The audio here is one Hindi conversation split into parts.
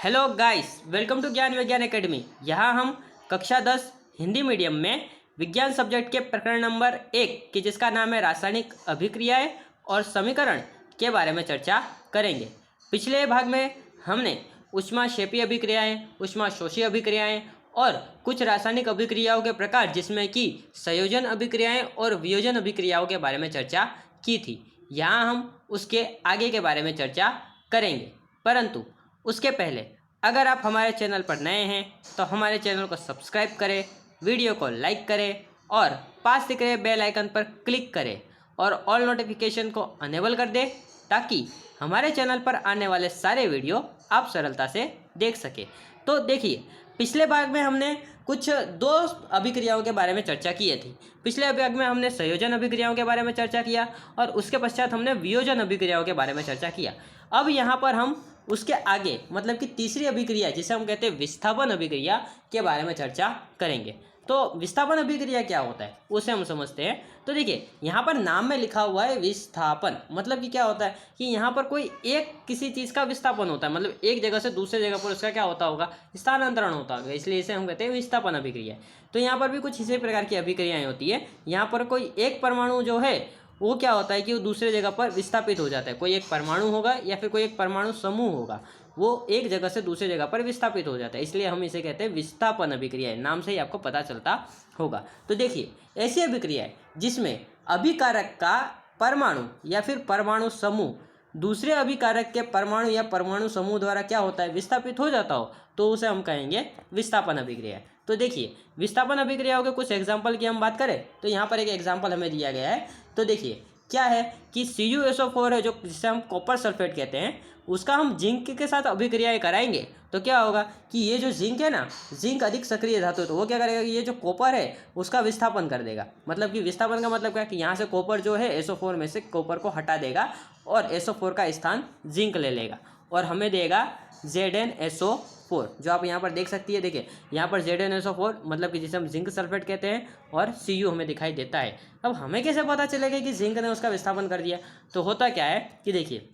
हेलो गाइस, वेलकम टू ज्ञान विज्ञान एकेडमी। यहाँ हम कक्षा 10 हिंदी मीडियम में विज्ञान सब्जेक्ट के प्रकरण नंबर 1 की जिसका नाम है रासायनिक अभिक्रियाएं और समीकरण के बारे में चर्चा करेंगे। पिछले भाग में हमने ऊष्माक्षेपी अभिक्रियाएं, ऊष्माशोषी अभिक्रियाएं और कुछ रासायनिक अभिक्रियाओं के प्रकार जिसमें कि संयोजन अभिक्रियाएं और वियोजन अभिक्रियाओं के बारे में चर्चा की थी। यहाँ हम उसके आगे के बारे में चर्चा करेंगे, परंतु उसके पहले अगर आप हमारे चैनल पर नए हैं तो हमारे चैनल को सब्सक्राइब करें, वीडियो को लाइक करें और पास दिख रहे बेल आइकन पर क्लिक करें और ऑल नोटिफिकेशन को अनेबल कर दें ताकि हमारे चैनल पर आने वाले सारे वीडियो आप सरलता से देख सकें। तो देखिए, पिछले भाग में हमने कुछ दो अभिक्रियाओं के बारे में चर्चा की थी। पिछले भाग में हमने संयोजन अभिक्रियाओं के बारे में चर्चा किया और उसके पश्चात हमने वियोजन अभिक्रियाओं के बारे में चर्चा किया। अब यहाँ पर हम उसके आगे मतलब कि तीसरी अभिक्रिया जिसे हम कहते हैं विस्थापन अभिक्रिया के बारे में चर्चा करेंगे। तो विस्थापन अभिक्रिया क्या होता है उसे हम समझते हैं। तो देखिए, यहाँ पर नाम में लिखा हुआ है विस्थापन, मतलब कि क्या होता है कि यहाँ पर कोई एक किसी चीज़ का विस्थापन होता है, मतलब एक जगह से दूसरे जगह पर उसका क्या होता होगा, स्थानांतरण होता होगा, इसलिए इसे हम कहते हैं विस्थापन अभिक्रिया। तो यहाँ पर भी कुछ इसी प्रकार की अभिक्रियाएँ होती है। यहाँ पर कोई एक परमाणु जो है वो क्या होता है कि वो दूसरे जगह पर विस्थापित हो जाता है। कोई एक परमाणु होगा या फिर कोई एक परमाणु समूह होगा, वो एक जगह से दूसरे जगह पर विस्थापित हो जाता है, इसलिए हम इसे कहते हैं विस्थापन अभिक्रिया है। नाम से ही आपको पता चलता होगा। तो देखिए, ऐसी अभिक्रिया है जिसमें अभिकारक का परमाणु या फिर परमाणु समूह दूसरे अभिकारक के परमाणु या परमाणु समूह द्वारा क्या होता है, विस्थापित हो जाता हो, तो उसे हम कहेंगे विस्थापन अभिक्रिया। तो देखिए, विस्थापन अभिक्रियाओं के कुछ एग्जाम्पल की हम बात करें तो यहाँ पर एक एग्जाम्पल हमें दिया गया है। तो देखिए क्या है कि CuSO4 है, जो जिसे हम कॉपर सल्फेट कहते हैं, उसका हम जिंक के साथ अभिक्रियाएं कराएंगे तो क्या होगा कि ये जो जिंक है ना, जिंक अधिक सक्रिय धातु है, तो वो क्या करेगा कि ये जो कॉपर है उसका विस्थापन कर देगा। मतलब कि विस्थापन का मतलब क्या है कि यहाँ से कॉपर जो है SO4 में से कॉपर को हटा देगा और SO4 का स्थान जिंक ले लेगा और हमें देगा ZnSO4, जो आप यहाँ पर देख सकती है। देखिए यहाँ पर ZnSO4 मतलब कि जिसे हम जिंक सल्फेट कहते हैं और Cu हमें दिखाई देता है। अब हमें कैसे पता चलेगा कि जिंक ने उसका विस्थापन कर दिया? तो होता क्या है कि देखिए,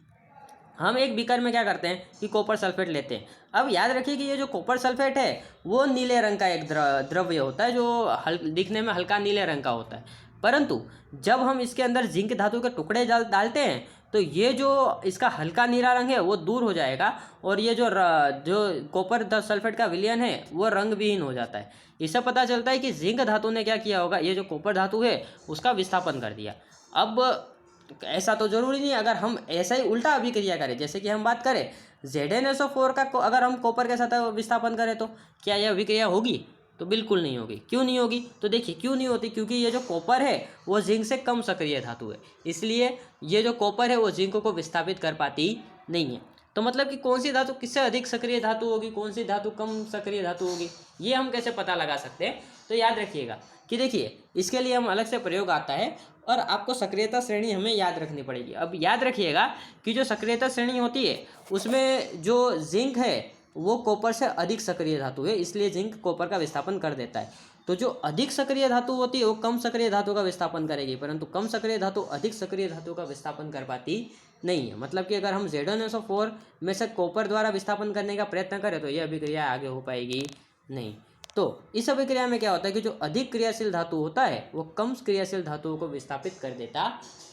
हम एक बीकर में क्या करते हैं कि कॉपर सल्फेट लेते हैं। अब याद रखिए कि ये जो कॉपर सल्फेट है वो नीले रंग का एक द्रव्य होता है, जो दिखने में हल्का नीले रंग का होता है, परंतु जब हम इसके अंदर जिंक धातु के टुकड़े डालते हैं तो ये जो इसका हल्का नीला रंग है वो दूर हो जाएगा और ये जो कॉपर सल्फेट का विलयन है वो रंग विहीन हो जाता है। इससे पता चलता है कि जिंक धातु ने क्या किया होगा, ये जो कॉपर धातु है उसका विस्थापन कर दिया। अब ऐसा तो जरूरी नहीं, अगर हम ऐसा ही उल्टा अभिक्रिया करें, जैसे कि हम बात करें ZnSO4 का अगर हम कॉपर के साथ विस्थापन करें तो क्या यह अभिक्रिया होगी? तो बिल्कुल नहीं होगी। क्यों नहीं होगी? तो देखिए क्यों नहीं होती, क्योंकि ये जो कॉपर है वो जिंक से कम सक्रिय धातु है, इसलिए ये जो कॉपर है वो जिंक को विस्थापित कर पाती नहीं है। तो मतलब कि कौन सी धातु किससे अधिक सक्रिय धातु होगी, कौन सी धातु कम सक्रिय धातु होगी, ये हम कैसे पता लगा सकते हैं? तो याद रखिएगा कि देखिए, इसके लिए हम अलग से प्रयोग आता है और आपको सक्रियता श्रेणी हमें याद रखनी पड़ेगी। अब याद रखिएगा कि जो सक्रियता श्रेणी होती है उसमें जो जिंक है वो कॉपर से अधिक सक्रिय धातु है, इसलिए जिंक कॉपर का विस्थापन कर देता है। तो जो अधिक सक्रिय धातु होती है वो कम सक्रिय धातु का विस्थापन करेगी, परंतु कम सक्रिय धातु अधिक सक्रिय धातु का विस्थापन कर पाती नहीं है। मतलब कि अगर हम ZnSO4 में से कॉपर द्वारा विस्थापन करने का प्रयत्न करें तो यह अभिक्रिया आगे हो पाएगी नहीं। तो इस अभिक्रिया में क्या होता है कि जो अधिक क्रियाशील धातु होता है वो कम क्रियाशील धातुओं को विस्थापित कर देता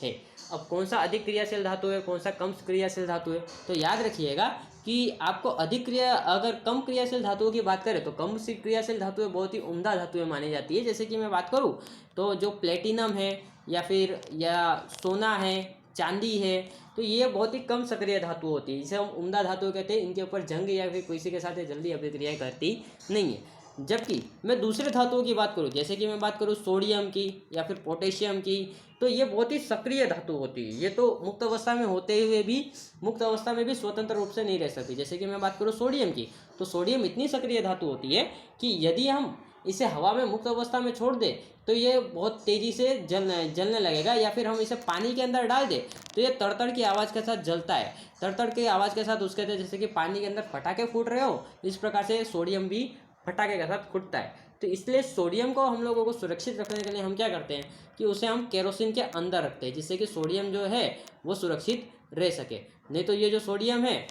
है। अब कौन सा अधिक क्रियाशील धातु है, कौन सा कम क्रियाशील धातु है? तो याद रखिएगा कि आपको अगर कम क्रियाशील धातुओं की बात करें तो कम क्रियाशील धातुएं बहुत ही उम्दा धातुएं मानी जाती है। जैसे कि मैं बात करूं तो जो प्लेटिनम है या सोना है, चांदी है, तो ये बहुत ही कम सक्रिय धातु होती है, जिसे हम उम्दा धातु कहते हैं। इनके ऊपर जंग या फिर किसी के साथ जल्दी अभिक्रिया करती नहीं है। जबकि मैं दूसरे धातुओं की बात करूं, जैसे कि मैं बात करूं सोडियम की या फिर पोटेशियम की, तो ये बहुत ही सक्रिय धातु होती है। ये तो मुक्त अवस्था में होते हुए भी मुक्त अवस्था में भी स्वतंत्र रूप से नहीं रह सकती। जैसे कि मैं बात करूं सोडियम की, तो सोडियम इतनी सक्रिय धातु होती है कि यदि हम इसे हवा में मुक्त अवस्था में छोड़ दें तो ये बहुत तेज़ी से जलने लगेगा, या फिर हम इसे पानी के अंदर डाल दें तो ये तड़तड़ की आवाज़ के साथ जलता है। तड़तड़ की आवाज़ के साथ उसके जैसे कि पानी के अंदर पटाखे फूट रहे हो, इस प्रकार से सोडियम भी पटाखे के साथ फूटता है। तो इसलिए सोडियम को हम लोगों को सुरक्षित रखने के लिए हम क्या करते हैं कि उसे हम केरोसिन के अंदर रखते हैं, जिससे कि सोडियम जो है वो सुरक्षित रह सके। नहीं तो ये जो सोडियम है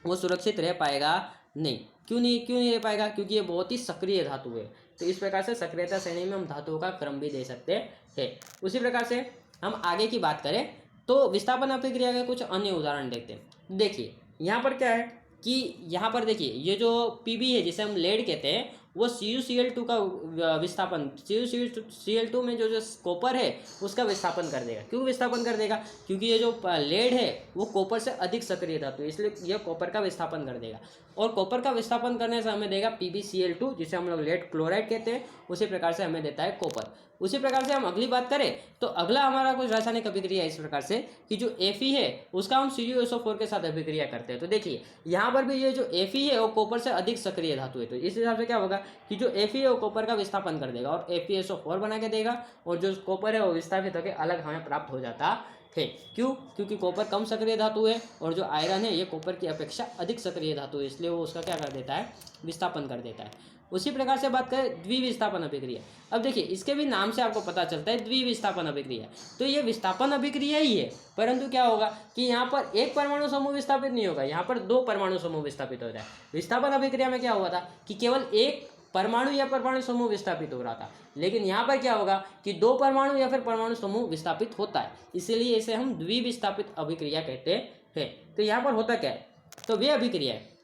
वो सुरक्षित रह पाएगा नहीं। क्यों नहीं रह पाएगा? क्योंकि ये बहुत ही सक्रिय धातु है। तो इस प्रकार से सक्रियता श्रेणी में हम धातुओं का क्रम भी दे सकते हैं। उसी प्रकार से हम आगे की बात करें तो विस्थापन अभिक्रिया के कुछ अन्य उदाहरण देखते हैं। देखिए यहाँ पर क्या है कि यहाँ पर देखिए ये जो पीबी है जिसे हम लेड कहते हैं वो CuCl2 का विस्थापन, CuCl2 में जो कॉपर है उसका विस्थापन कर देगा। क्यों विस्थापन कर देगा? क्योंकि ये जो लेड है वो कॉपर से अधिक सक्रिय धातु है, इसलिए यह कॉपर का विस्थापन कर देगा। और कॉपर का विस्थापन करने से हमें देगा PbCl2 जिसे हम लोग लेड क्लोराइड कहते हैं। उसी प्रकार से हमें देता है कॉपर। उसी प्रकार से हम अगली बात करें तो अगला हमारा कुछ रासायनिक अभिक्रिया इस प्रकार से कि जो Fe है उसका हम CuSO4 के साथ अभिक्रिया करते हैं। तो देखिए यहाँ पर भी ये जो Fe है वो कॉपर से अधिक सक्रिय धातु है। तो इस हिसाब से क्या होगा कि जो Fe है वो कॉपर का विस्थापन कर देगा और FeSO4 बना के देगा, और जो कॉपर है वो विस्थापित होकर अलग हमें प्राप्त हो जाता है। क्यों? क्योंकि कॉपर कम सक्रिय धातु है और जो आयरन है ये कॉपर की अपेक्षा अधिक सक्रिय धातु है, इसलिए वो उसका क्या कर देता है? विस्थापन कर देता है। उसी प्रकार से बात करें द्विविस्थापन अभिक्रिया। अब देखिए इसके भी नाम से आपको पता चलता है द्विविस्थापन अभिक्रिया। तो ये विस्थापन अभिक्रिया ही है, परंतु क्या होगा कि यहाँ पर एक परमाणु समूह विस्थापित नहीं होगा, यहाँ पर दो परमाणु समूह विस्थापित हो जाए। विस्थापन अभिक्रिया में क्या हुआ था कि केवल एक परमाणु या परमाणु समूह विस्थापित हो रहा था, लेकिन यहाँ पर क्या होगा कि दो परमाणु या फिर परमाणु समूह विस्थापित होता है, इसीलिए इसे हम द्विविस्थापित अभिक्रिया कहते हैं। तो यहाँ पर होता क्या है? तो वे अभिक्रिया है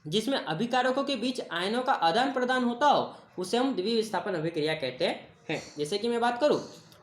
जिसमें अभिकारकों के बीच आयनों का आदान प्रदान होता हो उसे हम द्विविस्थापन अभिक्रिया कहते हैं। जैसे कि मैं बात करूं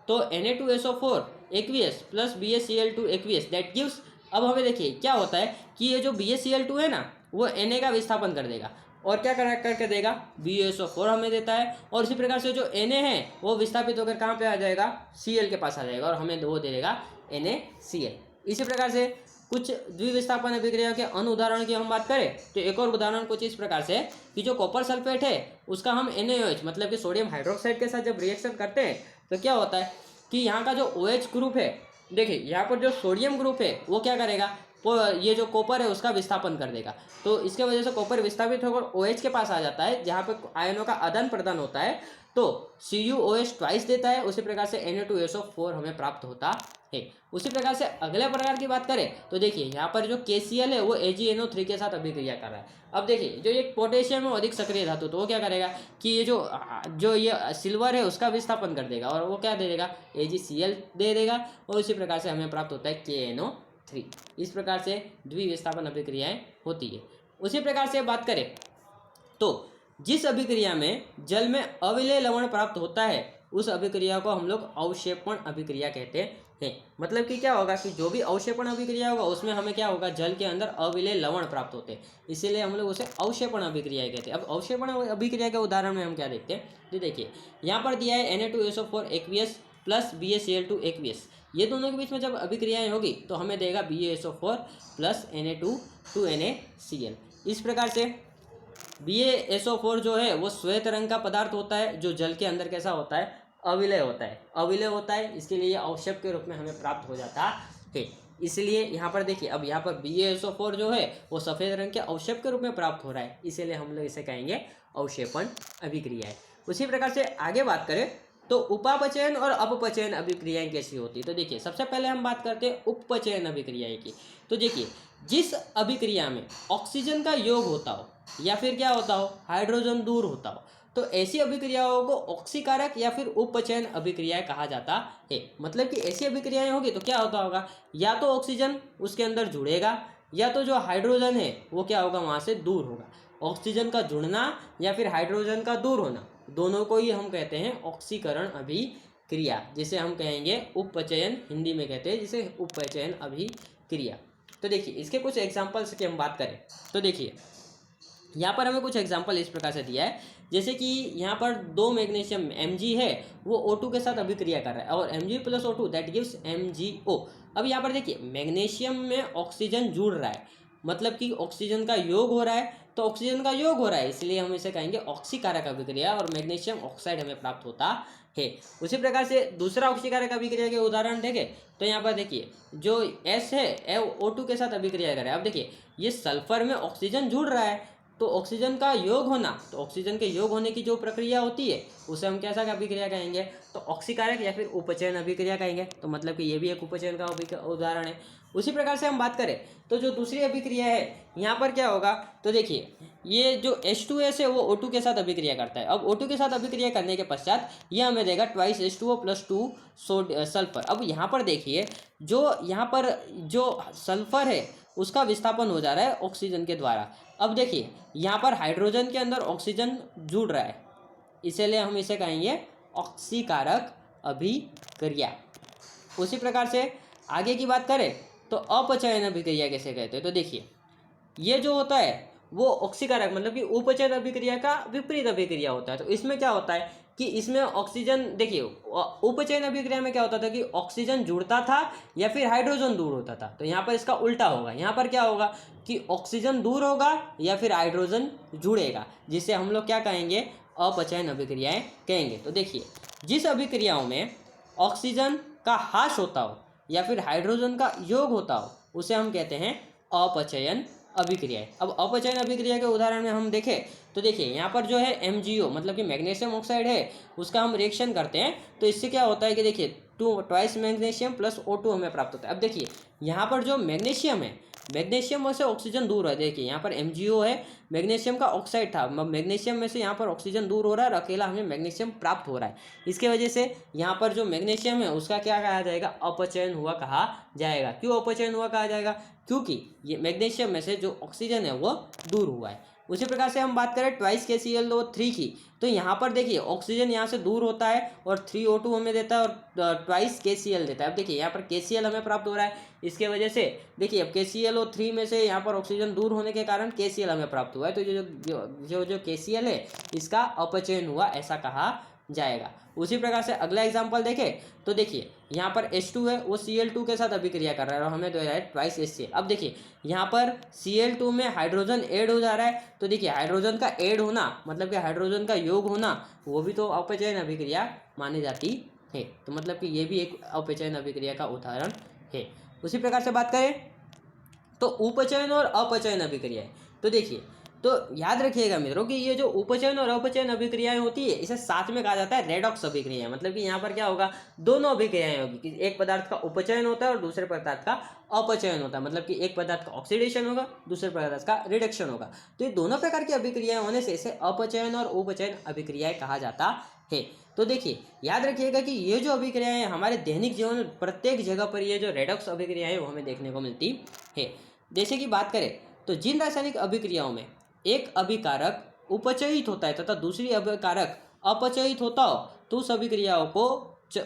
तो Na2SO4 aqueous plus BaCl2 aqueous that gives. अब हमें देखिए क्या होता है कि ये जो BaCl2 है ना वो Na का विस्थापन कर देगा और क्या करके देगा? BaSO4 हमें देता है। और इसी प्रकार से जो Na है वो विस्थापित होकर कहाँ पे आ जाएगा? Cl के पास आ जाएगा और हमें वो दे देगा NaCl। इसी प्रकार से कुछ द्विविस्थापन अभिक्रिया के अन्य उदाहरण की हम बात करें तो एक और उदाहरण कुछ इस प्रकार से कि जो कॉपर सल्फेट है उसका हम NaOH मतलब कि सोडियम हाइड्रोक्साइड के साथ जब रिएक्शन करते हैं तो क्या होता है कि यहाँ का जो OH ग्रुप है, देखिए यहाँ पर जो सोडियम ग्रुप है वो क्या करेगा? ये जो कॉपर है उसका विस्थापन कर देगा। तो इसके वजह से कॉपर विस्थापित होकर OH के पास आ जाता है जहाँ पे आयनों का आदान प्रदान होता है, तो CuOH ट्वाइस देता है। उसी प्रकार से Na2SO4 हमें प्राप्त होता है। उसी प्रकार से अगले प्रकार की बात करें तो देखिए यहाँ पर जो KCl है वो AgNO3 के साथ अभिक्रिया कर रहा है। अब देखिए जो एक पोटेशियम है वो अधिक सक्रिय धातु, तो वो क्या करेगा कि ये जो ये सिल्वर है उसका विस्थापन कर देगा और वो क्या दे देगा? AgCl दे देगा और उसी प्रकार से हमें प्राप्त होता है KNO3। इस प्रकार से द्विविस्थापन अभिक्रियाएं होती है। उसी प्रकार से बात करें तो जिस अभिक्रिया में जल में अविलेय लवण प्राप्त होता है उस अभिक्रिया को हम लोग अवक्षेपण अभिक्रिया कहते हैं। मतलब कि क्या होगा कि जो भी अवक्षेपण अभिक्रिया होगा उसमें हमें क्या होगा? जल के अंदर अविलेय लवण प्राप्त होते हैं, इसीलिए हम लोग उसे अवक्षेपण अभिक्रिया कहते हैं। अब अवक्षेपण अभिक्रिया के उदाहरण में हम क्या देखते हैं? तो देखिए यहाँ पर दिया है Na2SO4 aqueous plus BaCl2 aqueous। ये दोनों के बीच में जब अभिक्रियाएं होगी तो हमें देगा BaSO4 प्लस Na2 NaCl। इस प्रकार से BaSO4 जो है वो श्वेत रंग का पदार्थ होता है जो जल के अंदर कैसा होता है? अविलेय होता है। इसके लिए अवक्षेप के रूप में हमें प्राप्त हो जाता है। इसलिए यहाँ पर देखिए अब यहाँ पर BaSO4 जो है वो सफ़ेद रंग के अवक्षेप के रूप में प्राप्त हो रहा है, इसीलिए हम लोग इसे कहेंगे अवक्षेपण अभिक्रिया है। उसी प्रकार से आगे बात करें तो उपापचयन और अपपचयन अभिक्रियाएं कैसी होती है? तो देखिए सबसे पहले हम बात करते हैं उपपचयन अभिक्रियाएं की। तो देखिए जिस अभिक्रिया में ऑक्सीजन का योग होता हो या फिर क्या होता हो? हाइड्रोजन दूर होता हो, तो ऐसी अभिक्रियाओं को ऑक्सीकारक या फिर उपपचयन अभिक्रियाएं कहा जाता है। मतलब कि ऐसी अभिक्रियाएं होगी तो क्या होता होगा? या तो ऑक्सीजन उसके अंदर जुड़ेगा या तो जो हाइड्रोजन है वो क्या होगा? वहाँ से दूर होगा। ऑक्सीजन का जुड़ना या फिर हाइड्रोजन का दूर होना, दोनों को ही हम कहते हैं ऑक्सीकरण अभिक्रिया, जिसे हम कहेंगे उपपचयन, हिंदी में कहते हैं जिसे उपपचयन अभिक्रिया। तो देखिए इसके कुछ एग्जाम्पल्स की हम बात करें तो देखिए यहाँ पर हमें कुछ एग्जाम्पल इस प्रकार से दिया है, जैसे कि यहाँ पर 2 मैग्नीशियम Mg है वो O2 के साथ अभिक्रिया कर रहा है और Mg plus O2 that gives MgO। अब यहाँ पर देखिए मैग्नीशियम में ऑक्सीजन जुड़ रहा है, मतलब कि ऑक्सीजन का योग हो रहा है, तो ऑक्सीजन का योग हो रहा है इसलिए हम इसे कहेंगे ऑक्सीकारक अभिक्रिया और मैग्नीशियम ऑक्साइड हमें प्राप्त होता है। उसी प्रकार से दूसरा ऑक्सीकारक अभिक्रिया के उदाहरण देखें तो यहाँ पर देखिए जो S है O2 के साथ अभिक्रिया कर रहा है। अब देखिए ये सल्फर में ऑक्सीजन जुड़ रहा है तो ऑक्सीजन का योग होना, तो ऑक्सीजन के योग होने की जो प्रक्रिया होती है उसे हम कैसा अभिक्रिया कहेंगे, तो ऑक्सीकारक या फिर उपचयन अभिक्रिया कहेंगे। तो मतलब कि ये भी एक उपचयन का उदाहरण है। उसी प्रकार से हम बात करें तो जो दूसरी अभिक्रिया है यहाँ पर क्या होगा, तो देखिए ये जो H2S है वो O2 के साथ अभिक्रिया करता है। अब O2 के साथ अभिक्रिया करने के पश्चात ये हमें देगा ट्वाइस H2O प्लस 2 सल्फर। अब यहाँ पर देखिए जो यहाँ पर जो सल्फर है उसका विस्थापन हो जा रहा है ऑक्सीजन के द्वारा। अब देखिए यहाँ पर हाइड्रोजन के अंदर ऑक्सीजन जुड़ रहा है, इसीलिए हम इसे कहेंगे ऑक्सीकारक अभिक्रिया। उसी प्रकार से आगे की बात करें तो अपचयन अभिक्रिया कैसे कहते हैं, तो देखिए ये जो होता है वो ऑक्सीकारक मतलब कि उपचयन अभिक्रिया का विपरीत अभिक्रिया होता है। तो इसमें क्या होता है कि इसमें ऑक्सीजन, देखिए उपचयन अभिक्रिया में क्या होता था कि ऑक्सीजन जुड़ता था या फिर हाइड्रोजन दूर होता था। तो यहाँ पर इसका उल्टा होगा, यहाँ पर क्या होगा कि ऑक्सीजन दूर होगा या फिर हाइड्रोजन जुड़ेगा, जिसे हम लोग क्या कहेंगे, अपचयन अभिक्रियाएं कहेंगे। तो देखिए जिस अभिक्रियाओं में ऑक्सीजन का ह्रास होता हो या फिर हाइड्रोजन का योग होता हो उसे हम कहते हैं अपचयन अभिक्रिया। अब अपचयन अभिक्रिया के उदाहरण में हम देखें तो देखिए यहाँ पर जो है MgO मतलब कि मैग्नीशियम ऑक्साइड है, उसका हम रिएक्शन करते हैं तो इससे क्या होता है कि देखिए ट्वाइस मैग्नीशियम प्लस O2 हमें प्राप्त होता है। अब देखिए यहाँ पर जो मैग्नीशियम है, मैग्नीशियम में से ऑक्सीजन दूर है, देखिए यहाँ पर MgO है, मैग्नीशियम का ऑक्साइड था, मैग्नीशियम में से यहाँ पर ऑक्सीजन दूर हो रहा है और अकेला हमें मैग्नीशियम प्राप्त हो रहा है। इसके वजह से यहाँ पर जो मैग्नीशियम है उसका क्या कहा जाएगा, अपचयन हुआ कहा जाएगा। क्यों अपचयन हुआ कहा जाएगा, क्योंकि ये मैग्नीशियम में से जो ऑक्सीजन है वो दूर हुआ है। उसी प्रकार से हम बात करें ट्वाइस KCl3 की, तो यहाँ पर देखिए ऑक्सीजन यहाँ से दूर होता है और 3O2 हमें देता है और ट्वाइस KCl देता है। अब देखिए यहाँ पर KCl हमें प्राप्त हो रहा है, इसके वजह से देखिए अब KClO3 में से यहाँ पर ऑक्सीजन दूर होने के कारण KCl हमें प्राप्त हुआ है। तो जो KCl है इसका अपचयन हुआ ऐसा कहा जाएगा। उसी प्रकार से अगला एग्जाम्पल देखें तो देखिए यहाँ पर H2 है वो Cl2 के साथ अभिक्रिया कर रहा है और हमें दे रहा है ट्वाइस HCl। अब देखिए यहाँ पर Cl2 में हाइड्रोजन ऐड हो जा रहा है, तो देखिए हाइड्रोजन का ऐड होना मतलब कि हाइड्रोजन का योग होना वो भी तो अपचयन अभिक्रिया मानी जाती है। तो मतलब कि ये भी एक अपचयन अभिक्रिया का उदाहरण है। उसी प्रकार से बात करें तो उपचयन और अपचयन अभिक्रिया है, तो देखिए तो याद रखिएगा मित्रों कि ये जो उपचयन और अपचयन अभिक्रियाएं होती है इसे साथ में कहा जाता है रेडॉक्स अभिक्रिया। मतलब कि यहाँ पर क्या होगा, दोनों अभिक्रियाएं होगी कि एक पदार्थ का उपचयन होता है और दूसरे पदार्थ का अपचयन होता है। मतलब कि एक पदार्थ का ऑक्सीडेशन होगा, दूसरे पदार्थ का रिडक्शन होगा। तो ये दोनों प्रकार की अभिक्रियाएं होने से इसे अपचयन और उपचयन अभिक्रियाएं कहा जाता है। तो देखिए याद रखिएगा कि ये जो अभिक्रियाएं हमारे दैनिक जीवन में प्रत्येक जगह पर ये जो रेडॉक्स अभिक्रियाएं वो हमें देखने को मिलती है। जैसे कि बात करें तो जिन रासायनिक अभिक्रियाओं में एक अभिकारक उपचयित होता है तथा दूसरी अभिकारक अपचयित होता हो तो उस अभिक्रियाओं को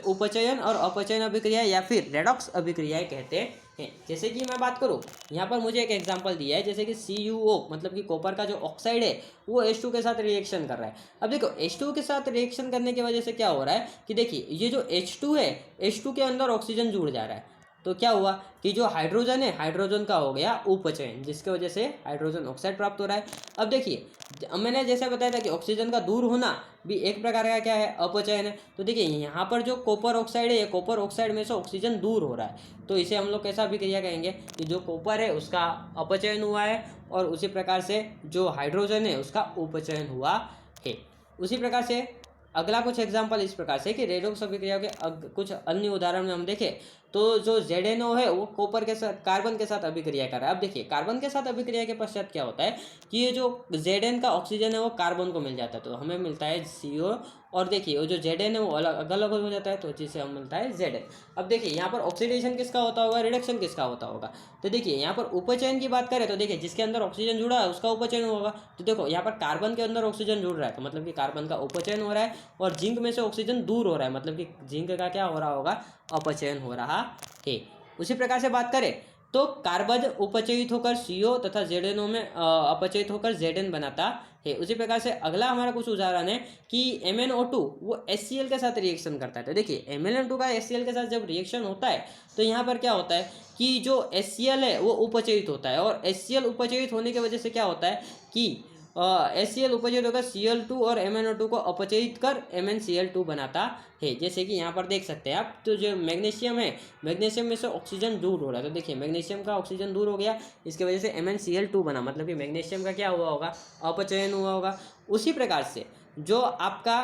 उपचयन और अपचयन अभिक्रिया या फिर रेडॉक्स अभिक्रियाएं कहते हैं। जैसे कि मैं बात करूं यहाँ पर मुझे एक एग्जांपल दिया है, जैसे कि CuO मतलब कि कॉपर का जो ऑक्साइड है वो H2 के साथ रिएक्शन कर रहा है। अब देखो H2 के साथ रिएक्शन करने की वजह से क्या हो रहा है कि देखिए ये जो H2 है, H2 के अंदर ऑक्सीजन जुड़ जा रहा है, तो क्या हुआ कि जो हाइड्रोजन है हाइड्रोजन का हो गया उपचयन, जिसके वजह से हाइड्रोजन ऑक्साइड प्राप्त हो रहा है। अब देखिए मैंने जैसे बताया था कि ऑक्सीजन का दूर होना भी एक प्रकार का क्या है, अपचयन है। तो देखिए यहाँ पर जो कॉपर ऑक्साइड है, कॉपर ऑक्साइड में से ऑक्सीजन दूर हो रहा है, तो इसे हम लोग कैसा अभिक्रिया कहेंगे कि जो कॉपर है उसका अपचयन हुआ है और उसी प्रकार से जो हाइड्रोजन है उसका उपचयन हुआ है। उसी प्रकार से अगला कुछ एग्जाम्पल इस प्रकार से कि रेडॉक्स अभिक्रिया के कुछ अन्य उदाहरण में हम देखें तो जो ZNO है वो कॉपर के साथ कार्बन के साथ अभिक्रिया कर रहा है। अब देखिए कार्बन के साथ अभिक्रिया के पश्चात क्या होता है कि ये जो Zn का ऑक्सीजन है वो कार्बन को मिल जाता है, तो हमें मिलता है CO। और देखिए वो जो Zn है वो अलग अलग हो जाता है, तो जिससे हम मिलता है Zn। अब देखिए यहाँ पर ऑक्सीडेशन किसका होता होगा, रिडक्शन किसका होता होगा। तो देखिए यहाँ पर उपचयन की बात करें तो देखिए जिसके अंदर ऑक्सीजन जुड़ा है उसका उपचयन होगा। तो देखो यहाँ पर कार्बन के अंदर ऑक्सीजन जुड़ रहा है तो मतलब कि कार्बन का उपचयन हो रहा है, और जिंक में से ऑक्सीजन दूर हो रहा है मतलब कि जिंक का क्या हो रहा होगा, अपचयन हो रहा है। उसी प्रकार से बात करें तो कार्बन उपचयित होकर CO तथा ZNO में अपचयित होकर Zn बनाता है। उसी प्रकार से अगला हमारा कुछ उदाहरण है कि MnO2 वो HCl के साथ रिएक्शन करता है। तो देखिए MnO2 का HCl के साथ जब रिएक्शन होता है तो यहाँ पर क्या होता है कि जो HCl है वो उपचयित होता है, और HCl उपचयित होने की वजह से क्या होता है कि HCl उपचयित होकर Cl2 और MnO2 को अपचयित कर MnCl2 बनाता है। जैसे कि यहाँ पर देख सकते हैं आप, तो जो मैग्नीशियम है, मैग्नीशियम में से ऑक्सीजन दूर हो रहा है, तो देखिए मैग्नीशियम का ऑक्सीजन दूर हो गया, इसकी वजह से MnCl2 बना, मतलब कि मैग्नीशियम का क्या हुआ होगा, अपचयन हुआ होगा। उसी प्रकार से जो आपका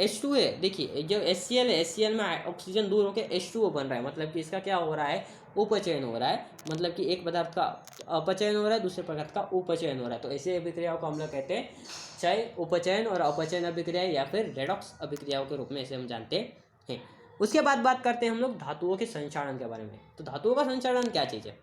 H2 है, देखिए जो HCl है, HCl में ऑक्सीजन दूर होकर H2O बन रहा है, मतलब कि इसका क्या हो रहा है, उपचयन हो रहा है, मतलब कि एक पदार्थ का अपचयन हो रहा है, दूसरे पदार्थ का उपचयन हो रहा है। तो ऐसे अभिक्रियाओं को हम लोग कहते हैं चाहे उपचयन और अपचयन अभिक्रिया या फिर रेडॉक्स अभिक्रियाओं के रूप में इसे हम जानते हैं। उसके बाद बात करते हैं हम लोग धातुओं के संचालन के बारे में। तो धातुओं का संचालन क्या चीज़ है,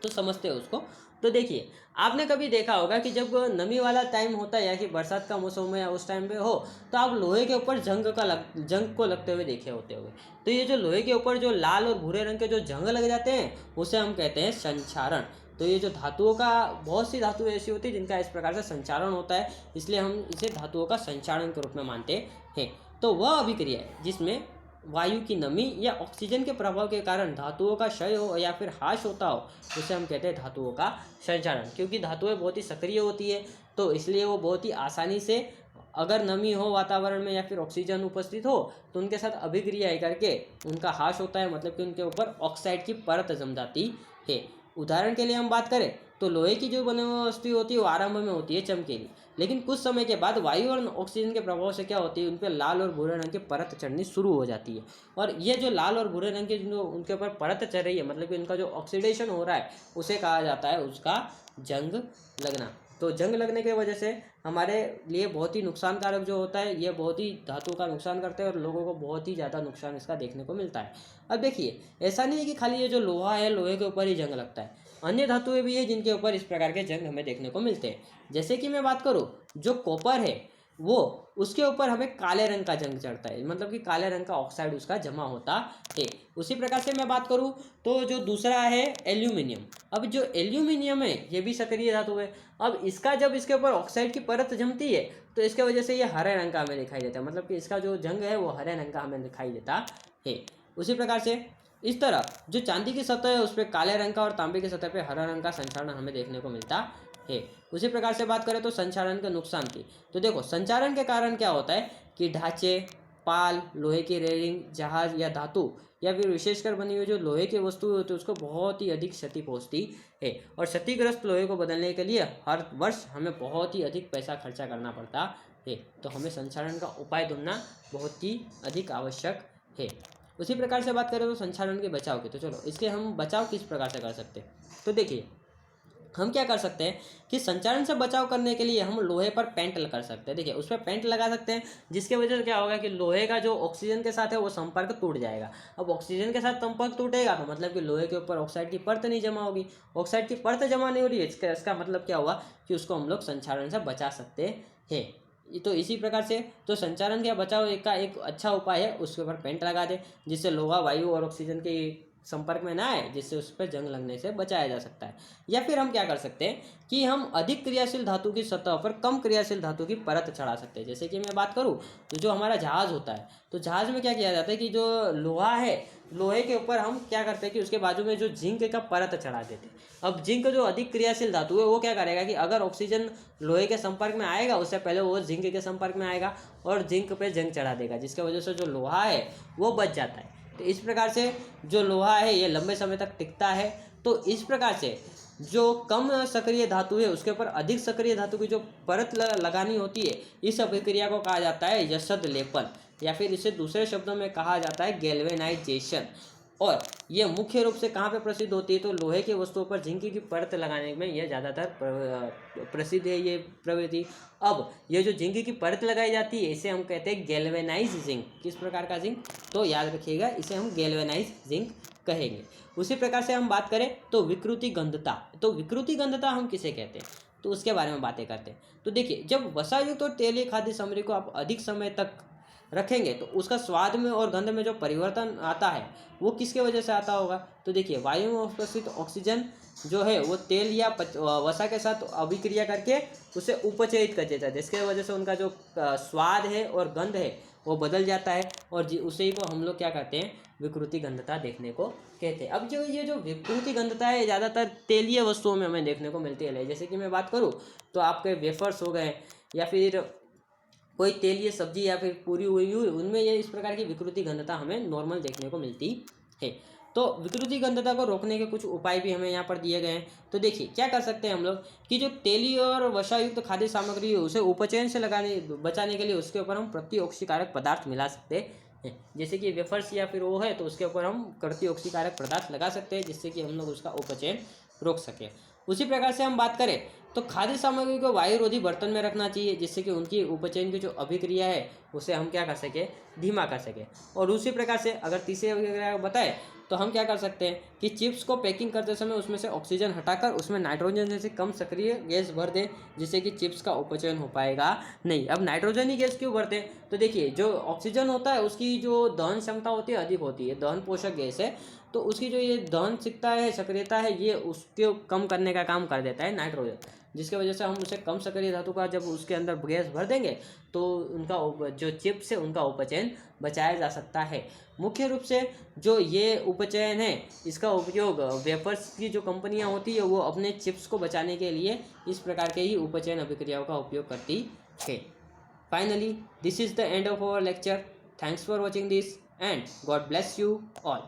तो समझते हैं उसको। तो देखिए, आपने कभी देखा होगा कि जब नमी वाला टाइम होता है या कि बरसात का मौसम है या उस टाइम पे हो, तो आप लोहे के ऊपर जंग को लगते हुए देखे होते होंगे। तो ये जो लोहे के ऊपर जो लाल और भूरे रंग के जो जंग लग जाते हैं, उसे हम कहते हैं संचारण। तो ये जो धातुओं का, बहुत सी धातुएं ऐसी होती है जिनका इस प्रकार से संचारण होता है, इसलिए हम इसे धातुओं का संचारण के रूप में मानते हैं। तो वह अभिक्रिया है जिसमें वायु की नमी या ऑक्सीजन के प्रभाव के कारण धातुओं का क्षय हो या फिर ह्रास होता हो, उसे हम कहते हैं धातुओं का संचारण। क्योंकि धातुएं बहुत ही सक्रिय होती है, तो इसलिए वो बहुत ही आसानी से, अगर नमी हो वातावरण में या फिर ऑक्सीजन उपस्थित हो, तो उनके साथ अभिक्रिया करके उनका ह्रास होता है, मतलब कि उनके ऊपर ऑक्साइड की परत जम जाती है। उदाहरण के लिए हम बात करें तो लोहे की जो बनी हुई वस्तु होती है वो आरंभ में होती है चमकीली, लेकिन कुछ समय के बाद वायु और ऑक्सीजन के प्रभाव से क्या होती है, उन पर लाल और भूरे रंग की परत चढ़नी शुरू हो जाती है। और ये जो लाल और भूरे रंग की जो उनके ऊपर परत चढ़ रही है, मतलब कि उनका जो ऑक्सीडेशन हो रहा है, उसे कहा जाता है उसका जंग लगना। तो जंग लगने की वजह से हमारे लिए बहुत ही नुकसानकारक जो होता है, ये बहुत ही धातु का नुकसान करते हैं और लोगों को बहुत ही ज़्यादा नुकसान इसका देखने को मिलता है। अब देखिए, ऐसा नहीं है कि खाली ये जो लोहा है, लोहे के ऊपर ही जंग लगता है, अन्य धातुएं भी है जिनके ऊपर इस प्रकार के जंग हमें देखने को मिलते हैं। जैसे कि मैं बात करूँ, जो कॉपर है वो, उसके ऊपर हमें काले रंग का जंग चढ़ता है, मतलब कि काले रंग का ऑक्साइड उसका जमा होता है। उसी प्रकार से मैं बात करूँ तो जो दूसरा है एल्यूमिनियम। अब जो एल्यूमिनियम है ये भी सक्रिय धातु है। अब इसका जब इसके ऊपर ऑक्साइड की परत जमती है, तो इसके वजह से ये हरे रंग का हमें दिखाई देता है, मतलब कि इसका जो जंग है वो हरे रंग का हमें दिखाई देता है। उसी प्रकार से इस तरह जो चांदी की सतह है उस पर काले रंग का और तांबे की सतह पर हरा रंग का संचारण हमें देखने को मिलता है। उसी प्रकार से बात करें तो संचारण के नुकसान की, तो देखो संचारण के कारण क्या होता है कि ढांचे, पाल, लोहे की रेलिंग, जहाज या धातु या फिर विशेषकर बनी हुई जो लोहे की वस्तु होती है उसको बहुत ही अधिक क्षति पहुंचती है। और क्षतिग्रस्त लोहे को बदलने के लिए हर वर्ष हमें बहुत ही अधिक पैसा खर्चा करना पड़ता है। तो हमें संचारण का उपाय ढूंढना बहुत ही अधिक आवश्यक है। उसी प्रकार से बात करें तो संचारण के बचाव की, तो चलो इसके हम बचाव किस प्रकार से कर सकते हैं। तो देखिए, हम क्या कर सकते हैं कि संचारण से बचाव करने के लिए हम लोहे पर पेंट कर सकते हैं। देखिए, उस पर पेंट लगा सकते हैं, जिसके वजह से क्या होगा कि लोहे का जो ऑक्सीजन के साथ है वो संपर्क टूट जाएगा। अब ऑक्सीजन के साथ संपर्क टूटेगा तो मतलब कि लोहे के ऊपर ऑक्साइड की परत नहीं जमा होगी। ऑक्साइड की परत जमा नहीं हो रही है, इसका मतलब क्या हुआ कि उसको हम लोग संचारण से बचा सकते हैं। तो इसी प्रकार से जो संचारण या बचाव का एक अच्छा उपाय है, उसके ऊपर पेंट लगा दे, जिससे लोहा वायु और ऑक्सीजन के संपर्क में ना आए, जिससे उस पर जंग लगने से बचाया जा सकता है। या फिर हम क्या कर सकते हैं कि हम अधिक क्रियाशील धातु की सतह पर कम क्रियाशील धातु की परत चढ़ा सकते हैं। जैसे कि मैं बात करूं तो जो हमारा जहाज होता है, तो जहाज में क्या किया जाता है कि जो लोहा है, लोहे के ऊपर हम क्या करते हैं कि उसके बाजू में जो जिंक का परत चढ़ा देते हैं। अब जिंक जो अधिक क्रियाशील धातु है वो क्या करेगा कि अगर ऑक्सीजन लोहे के संपर्क में आएगा उससे पहले वो जिंक के संपर्क में आएगा और जिंक पे जंग चढ़ा देगा, जिसकी वजह से जो लोहा है वो बच जाता है। तो इस प्रकार से जो लोहा है ये लंबे समय तक टिकता है। तो इस प्रकार से जो कम सक्रिय धातु है उसके ऊपर अधिक सक्रिय धातु की जो परत लगानी होती है, इस अभिक्रिया को कहा जाता है यशद लेपन, या फिर इसे दूसरे शब्दों में कहा जाता है गैल्वेनाइजेशन। और ये मुख्य रूप से कहाँ पे प्रसिद्ध होती है, तो लोहे की वस्तुओं पर जिंक की परत लगाने में यह ज़्यादातर प्रसिद्ध है ये प्रवृत्ति। अब ये जो जिंक की परत लगाई जाती है इसे हम कहते हैं गैल्वेनाइज जिंक। किस प्रकार का जिंक, तो याद रखिएगा इसे हम गैल्वेनाइज जिंक कहेंगे। उसी प्रकार से हम बात करें तो विकृति गंधता, तो विकृति गंधता हम किसे कहते हैं, तो उसके बारे में बातें करते हैं। तो देखिए, जब वसायुक्त और तेलीय खाद्य सामग्री को आप अधिक समय तक रखेंगे तो उसका स्वाद में और गंध में जो परिवर्तन आता है वो किसके वजह से आता होगा। तो देखिए वायु में उपस्थित ऑक्सीजन जो है वो तेल या वसा के साथ अभिक्रिया करके उसे उपचयित कर देता है, जिसके वजह से उनका जो स्वाद है और गंध है वो बदल जाता है और उसी को हम लोग क्या कहते हैं, विकृति गंधता देखने को कहते हैं। अब जो ये जो विकृति गंधता है ज़्यादातर तेलीय वस्तुओं में हमें देखने को मिलती है। जैसे कि मैं बात करूँ तो आपके वेफर्स हो गए या फिर कोई तेलीय सब्जी या फिर पूरी हुई उनमें ये इस प्रकार की विकृति गंधता हमें नॉर्मल देखने को मिलती है। तो विकृति गंधता को रोकने के कुछ उपाय भी हमें यहाँ पर दिए गए हैं। तो देखिए क्या कर सकते हैं हम लोग कि जो तेलीय और वसायुक्त खाद्य सामग्री है उसे उपचयन से बचाने के लिए उसके ऊपर हम प्रतिऑक्सीकारक पदार्थ मिला सकते हैं। जैसे कि वेफर्स या फिर वो है तो उसके ऊपर हम प्रतिऑक्सीकारक पदार्थ लगा सकते हैं जिससे कि हम लोग उसका उपचयन रोक सकें। उसी प्रकार से हम बात करें तो खाद्य सामग्री को वायुरोधी बर्तन में रखना चाहिए जिससे कि उनकी उपचयन की जो अभिक्रिया है उसे हम क्या कर सके, धीमा कर सके। और उसी प्रकार से अगर तीसरे वगैरह बताए तो हम क्या कर सकते हैं कि चिप्स को पैकिंग करते समय उसमें से ऑक्सीजन हटाकर उसमें नाइट्रोजन जैसे कम सक्रिय गैस भर दें जिससे कि चिप्स का उपचयन हो पाएगा नहीं। अब नाइट्रोजन ही गैस क्यों भरते हैं, तो देखिए जो ऑक्सीजन होता है उसकी जो दहन क्षमता होती है अधिक होती है, दहन पोषक गैस है, तो उसकी जो ये दहनशीलता है, सक्रियता है, ये उसके कम करने का काम कर देता है नाइट्रोजन, जिसकी वजह से हम उसे कम सक्रिय धातु का जब उसके अंदर गैस भर देंगे तो उनका जो चिप्स है उनका उपचयन बचाया जा सकता है। मुख्य रूप से जो ये उपचयन है इसका उपयोग वेफर्स की जो कंपनियां होती है वो अपने चिप्स को बचाने के लिए इस प्रकार के ही उपचयन अभिक्रियाओं का उपयोग करती है। Finally this is the end of our lecture. Thanks for watching this and God bless you all.